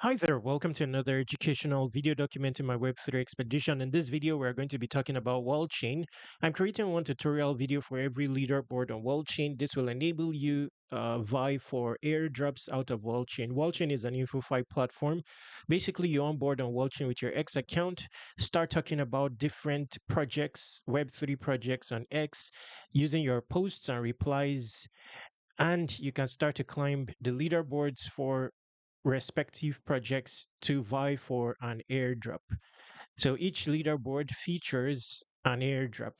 Hi there, welcome to another educational video document in my Web3 expedition. In this video, we're going to be talking about Wallchain. I'm creating one tutorial video for every leaderboard on Wallchain. This will enable you vie for airdrops out of Wallchain. Wallchain is an InfoFi platform. Basically, you onboard on Wallchain with your X account, start talking about different projects, Web3 projects on X, using your posts and replies, and you can start to climb the leaderboards for respective projects to vie for an airdrop. So each leaderboard features an airdrop.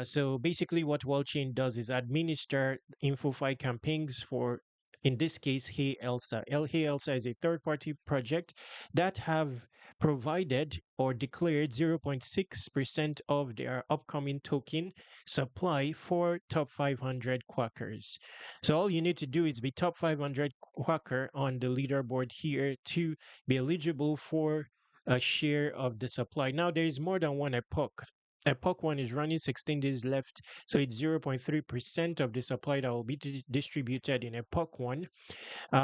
So basically, what Wallchain does is administer InfoFi campaigns for, in this case, Hey Elsa. Hey Elsa is a third-party project that have provided or declared 0.6% of their upcoming token supply for top 500 quackers. So all you need to do is be top 500 quacker on the leaderboard here to be eligible for a share of the supply. Now, there is more than one epoch. Epoch 1 is running 16 days left, so it's 0.3% of the supply that will be distributed in Epoch 1.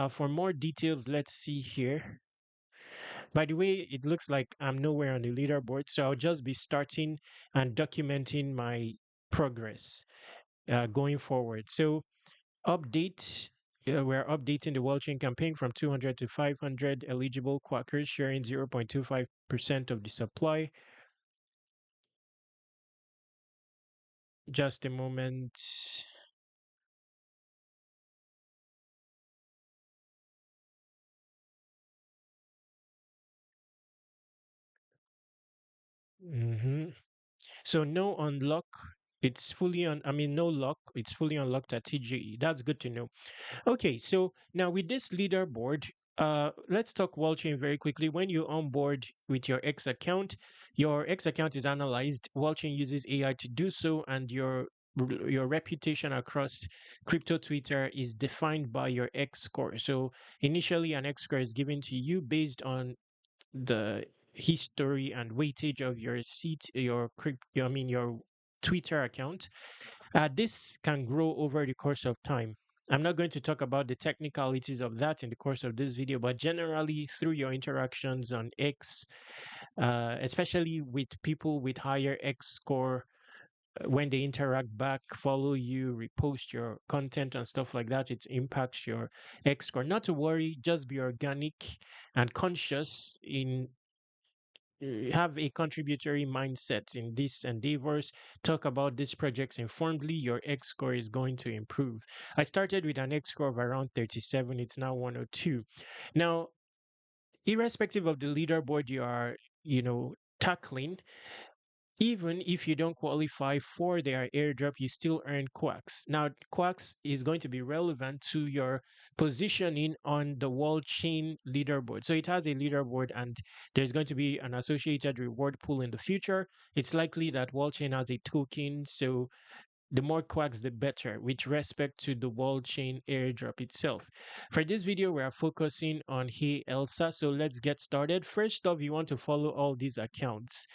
For more details, let's see here. By the way, it looks like I'm nowhere on the leaderboard, so I'll just be starting and documenting my progress going forward. So, update. We're updating the Wallchain campaign from 200 to 500 eligible quackers, sharing 0.25% of the supply. Just a moment. hmm So no unlock. It's fully on. I mean, no lock. It's fully unlocked at TGE. That's good to know. Okay, so now with this leaderboard, let's talk Wallchain very quickly. When you onboard with your X account is analyzed. Wallchain uses AI to do so, and your reputation across crypto Twitter is defined by your X score. So initially, an X score is given to you based on the history and weightage of your your Twitter account. This can grow over the course of time. I'm not going to talk about the technicalities of that in the course of this video, but generally through your interactions on X, especially with people with higher X score, when they interact back, follow you, repost your content and stuff like that, it impacts your X score. Not to worry, just be organic and conscious in have a contributory mindset in these endeavors. Talk about these projects informedly. Your X score is going to improve. I started with an X score of around 37. It's now 102. Now, irrespective of the leaderboard you are, tackling, even if you don't qualify for their airdrop, you still earn quacks. Now, quacks is going to be relevant to your positioning on the wall chain leaderboard. So it has a leaderboard and there's going to be an associated reward pool in the future. It's likely that wall chain has a token. So the more quacks, the better with respect to the wall chain airdrop itself. For this video, we are focusing on Hey Elsa. So let's get started. First off, you want to follow all these accounts.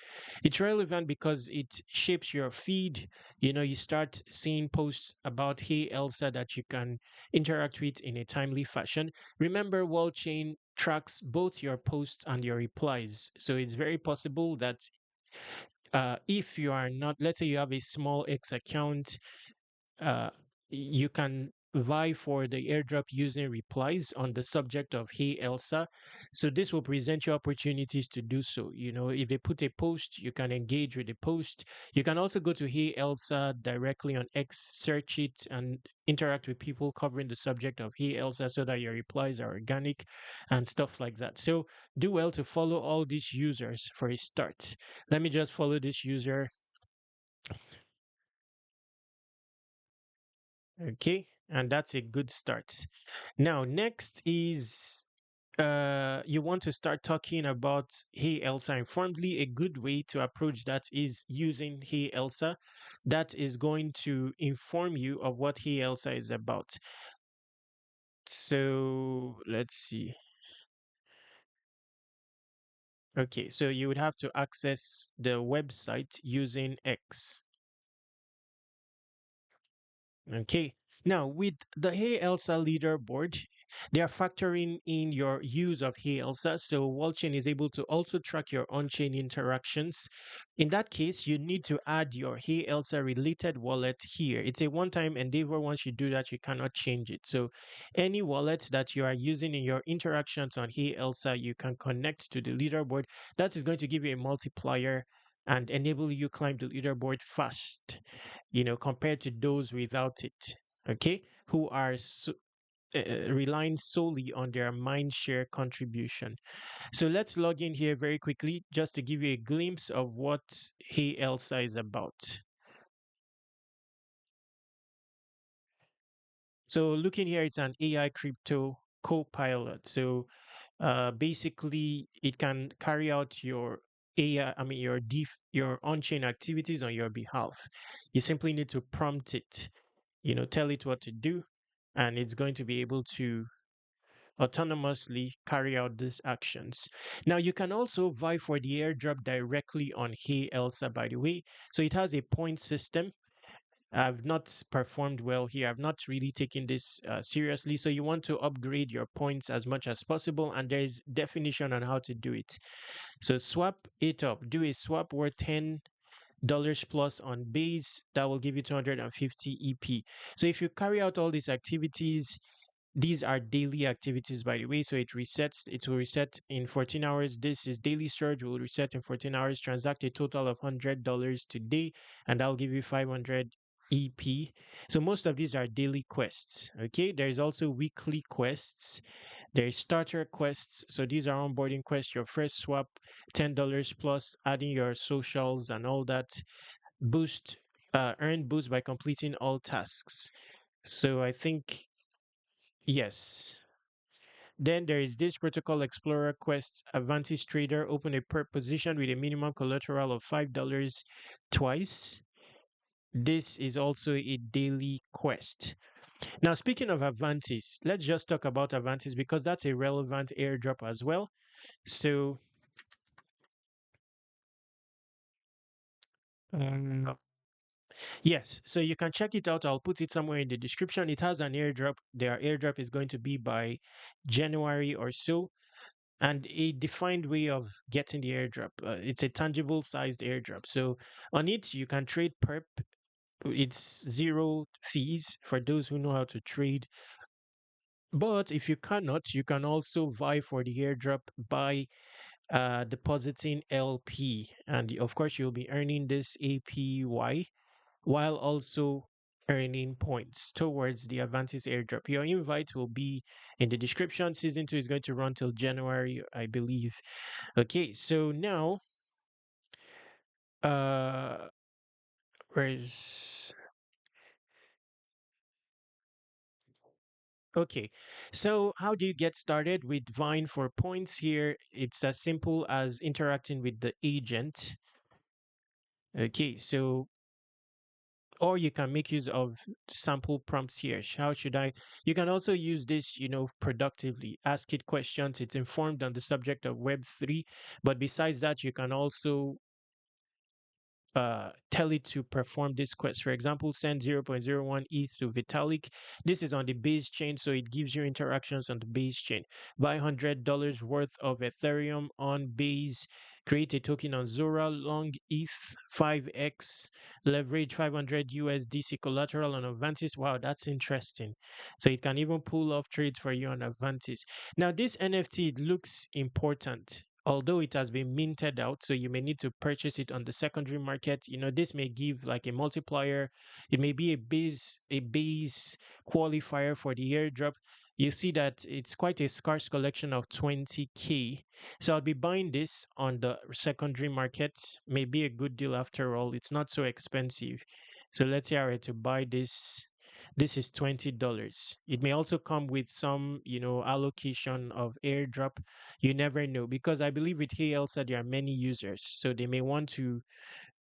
It's relevant because it shapes your feed. You start seeing posts about Hey Elsa that you can interact with in a timely fashion. Remember, Wallchain tracks both your posts and your replies. So it's very possible that if you are not, let's say you have a small X account, uh, you can vie for the airdrop using replies on the subject of Hey Elsa. So this will present you opportunities to do so. If they put a post, you can engage with the post. You can also go to Hey Elsa directly on X, search it, and interact with people covering the subject of Hey Elsa so that your replies are organic and stuff like that. So do well to follow all these users for a start. Let me just follow this user. Okay, and that's a good start. Now, next is you want to start talking about Hey Elsa informedly. A good way to approach that is using Hey Elsa. That is going to inform you of what Hey Elsa is about. So let's see. Okay, so you would have to access the website using X. Okay. Now, with the Hey Elsa leaderboard, they are factoring in your use of Hey Elsa. So, Wallchain is able to also track your on chain interactions. In that case, you need to add your Hey Elsa related wallet here. It's a one time endeavor. Once you do that, you cannot change it. So, any wallet that you are using in your interactions on Hey Elsa, you can connect to the leaderboard. That is going to give you a multiplier and enable you climb the leaderboard fast, compared to those without it, okay, who are relying solely on their mind share contribution. So let's log in here very quickly just to give you a glimpse of what Hey Elsa is about. So looking here, it's an AI crypto co-pilot. So basically, it can carry out your AI, I mean your on-chain activities on your behalf. You simply need to prompt it, tell it what to do, and it's going to be able to autonomously carry out these actions. Now, you can also vie for the airdrop directly on Hey Elsa, by the way. So it has a point system. I've not performed well here. I've not really taken this seriously. So you want to upgrade your points as much as possible, and there's definition on how to do it. So swap it up. Do a swap worth $10 plus on base. That will give you 250 EP. So if you carry out all these activities, these are daily activities, by the way. So it will reset in 14 hours. This is daily surge, will reset in 14 hours, transact a total of $100 today, and that'll give you 500 EP. So most of these are daily quests. Okay. There's also weekly quests. There's starter quests. So these are onboarding quests. Your first swap, $10 plus, adding your socials and all that. Boost, earn boost by completing all tasks. So I think, yes. Then there is this Protocol Explorer quest, Advantage Trader, open a per position with a minimum collateral of $5 twice. This is also a daily quest. Now, speaking of Avantis, let's just talk about Avantis because that's a relevant airdrop as well. So, um, yes, so you can check it out. I'll put it somewhere in the description. It has an airdrop. Their airdrop is going to be by January or so, and a defined way of getting the airdrop. It's a tangible sized airdrop. So on it, you can trade perp. It's zero fees for those who know how to trade. But if you cannot, you can also vie for the airdrop by depositing LP. And of course, you'll be earning this APY while also earning points towards the Avantis airdrop. Your invite will be in the description. Season 2 is going to run till January, I believe. Okay, so now, uh, where is okay? So how do you get started with Vine for points here? It's as simple as interacting with the agent. Okay, so or you can make use of sample prompts here. How should I? You can also use this, productively. Ask it questions. It's informed on the subject of Web3. But besides that, you can also tell it to perform this quest. For example, send 0.01 ETH to Vitalik. This is on the base chain, so it gives you interactions on the base chain. Buy $100 worth of Ethereum on base. Create a token on Zora, long ETH 5x, leverage 500 USDC collateral on Avantis. Wow, that's interesting. So it can even pull off trades for you on Avantis. Now, this NFT, it looks important, although it has been minted out, so you may need to purchase it on the secondary market. This may give like a multiplier. It may be a base qualifier for the airdrop. You see that it's quite a scarce collection of 20K. So I'll be buying this on the secondary market. Maybe a good deal after all. It's not so expensive. So let's say I were to buy this. This is $20. It may also come with some, allocation of airdrop. You never know, because I believe with Hey Elsa there are many users, so they may want to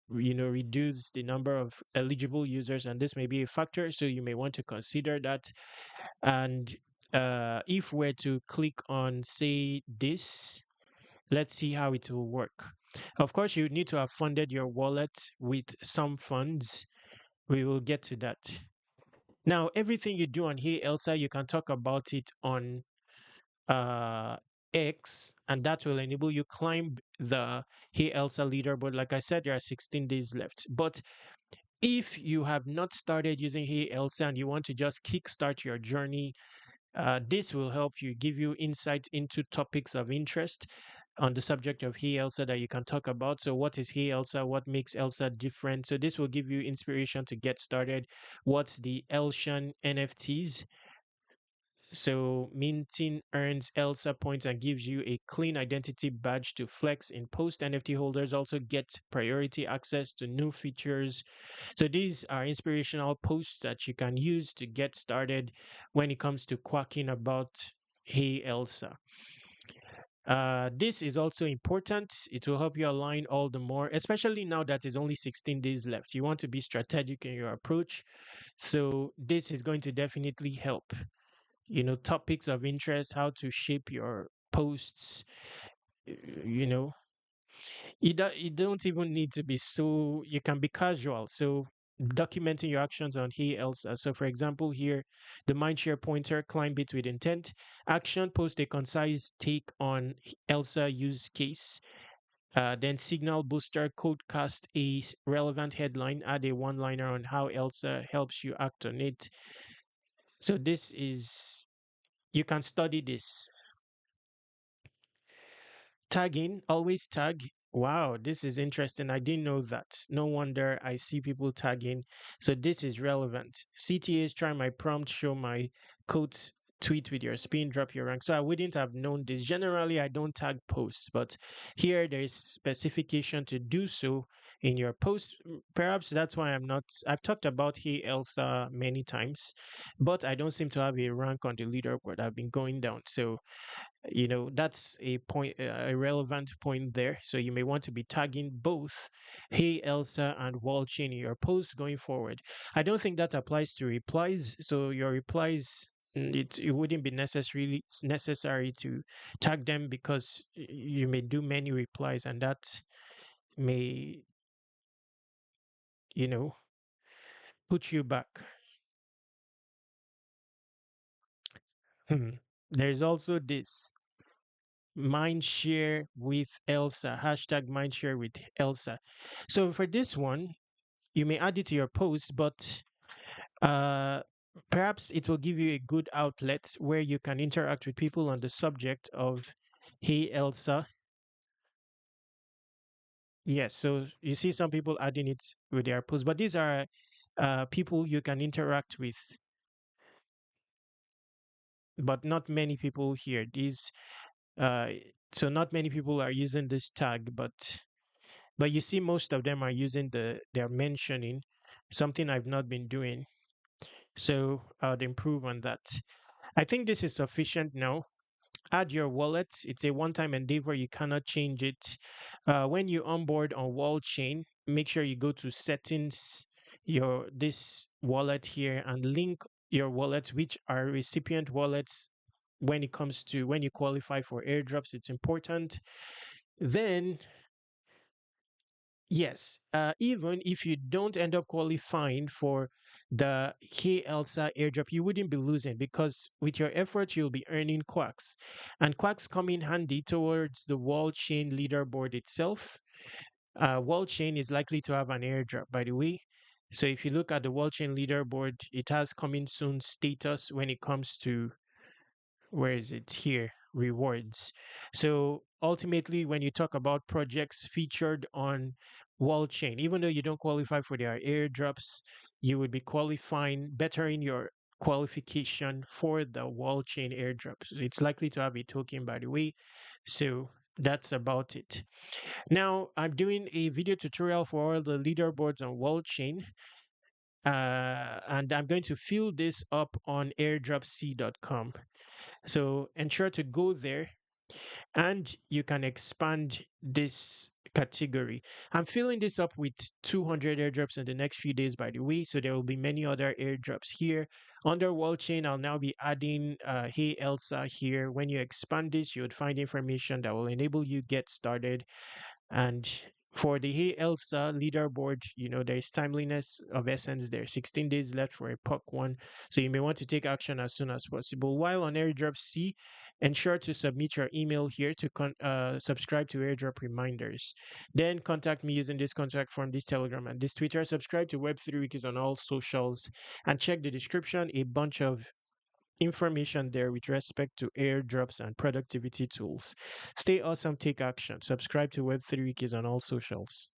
reduce the number of eligible users, and this may be a factor, so you may want to consider that. And if we're to click on, say, this, let's see how it will work. Of course, you need to have funded your wallet with some funds. We will get to that. Now, everything you do on Hey Elsa, you can talk about it on uh, X, and that will enable you climb the Hey Elsa leaderboard. Like I said, there are 16 days left. But if you have not started using Hey Elsa and you want to just kickstart your journey, this will help you give you insight into topics of interest on the subject of Hey Elsa that you can talk about. So, what is Hey Elsa? What makes Elsa different? So, this will give you inspiration to get started. What's the Elsian NFTs? So, minting earns Elsa points and gives you a clean identity badge to flex in post. NFT holders also get priority access to new features. So, these are inspirational posts that you can use to get started when it comes to quacking about Hey Elsa. This is also important. It will help you align all the more, especially now that it's only 16 days left. You want to be strategic in your approach. So, this is going to definitely help. Topics of interest, how to shape your posts, you know, you don't even need to be so, you can be casual. So, documenting your actions on Hey Elsa. So, for example, here, the mindshare pointer, climb it with intent. Action, post a concise take on Elsa use case. Then signal booster, code cast a relevant headline, add a one liner on how Elsa helps you act on it. So, this is, you can study this. Tagging, always tag. Wow, this is interesting. I didn't know that. No wonder I see people tagging. So this is relevant. CTAs try my prompt, show my quote, tweet with your spin, drop your rank. So I wouldn't have known this. Generally, I don't tag posts, but here there is specification to do so in your post. Perhaps that's why I'm not. I've talked about Hey Elsa many times, but I don't seem to have a rank on the leaderboard. I've been going down. So that's a point, a relevant point there. So you may want to be tagging both Hey Elsa and Wallchain in your posts going forward. I don't think that applies to replies. So your replies, it wouldn't be necessary to tag them because you may do many replies, and that may you know put you back. Hmm. There's also this mindshare with Elsa, hashtag mindshare with Elsa. So for this one, you may add it to your post, but uh, perhaps it will give you a good outlet where you can interact with people on the subject of Hey Elsa. Yes, so you see some people adding it with their post, but these are people you can interact with, but not many people here. These uh, so not many people are using this tag, but you see most of them are using they're mentioning something I've not been doing. So I'd improve on that. I think this is sufficient now. Add your wallet. It's a one-time endeavor. You cannot change it. When you onboard on Wallchain, make sure you go to settings, your this wallet here, and link your wallets, which are recipient wallets. When you qualify for airdrops, it's important. Then yes, even if you don't end up qualifying for the Hey Elsa airdrop, you wouldn't be losing because with your efforts, you'll be earning quacks. And quacks come in handy towards the wall chain leaderboard itself. Wall chain is likely to have an airdrop, by the way. So if you look at the wall chain leaderboard, it has coming soon status when it comes to, where is it here, rewards. So ultimately when you talk about projects featured on Wallchain, even though you don't qualify for their airdrops, you would be qualifying, bettering your qualification for the Wallchain airdrop. So it's likely to have a token, by the way. So that's about it. Now I'm doing a video tutorial for all the leaderboards on Wallchain, and I'm going to fill this up on airdropc.com. So ensure to go there and you can expand this category. I'm filling this up with 200 airdrops in the next few days, by the way. So there will be many other airdrops here. Under Wallchain, I'll now be adding Hey Elsa here. When you expand this, you would find information that will enable you get started. And For the Hey Elsa leaderboard, there's timeliness of essence there. 16 days left for a puck one. So you may want to take action as soon as possible. While on Airdrop C, ensure to submit your email here to subscribe to Airdrop reminders. Then contact me using this contact form, this Telegram, and this Twitter. Subscribe to Web3 Wikis on all socials and check the description. A bunch of information there with respect to airdrops and productivity tools. Stay awesome, take action. Subscribe to Web3 Wikis on all socials.